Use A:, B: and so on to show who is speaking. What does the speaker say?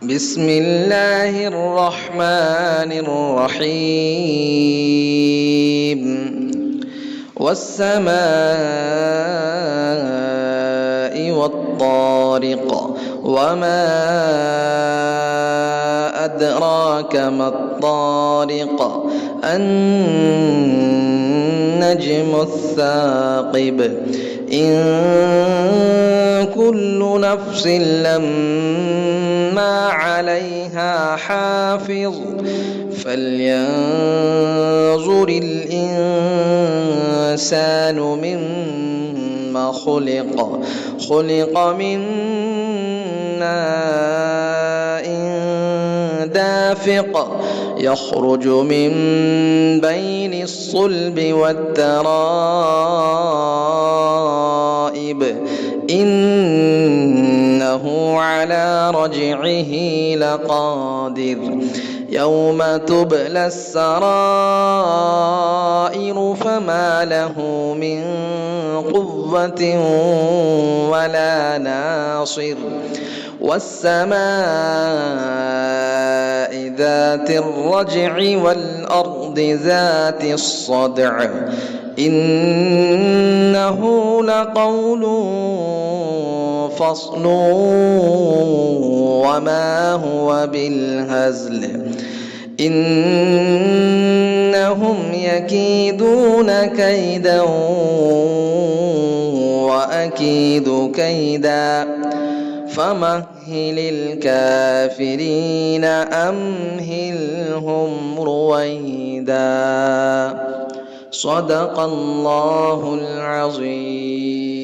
A: بسم الله الرحمن الرحيم والسماء والطارق وما أدراك ما الطارق النجم الثاقب إن كل نفس لما عليها حافظ فلينظر الإنسان مما خلق من ماء دافق يخرج من بين الصلب والترائب إنه على رجعه لقادر يوم تبلى السرائر فما له من قوة ولا ناصر والسماء ذات الرجع والأرض ذات الصدع إنه لقول فصل وما هو بالهزل إنهم يكيدون كيدا وأكيد كيدا فمهل الكافرين أمهلهم رويدا صدق الله العظيم.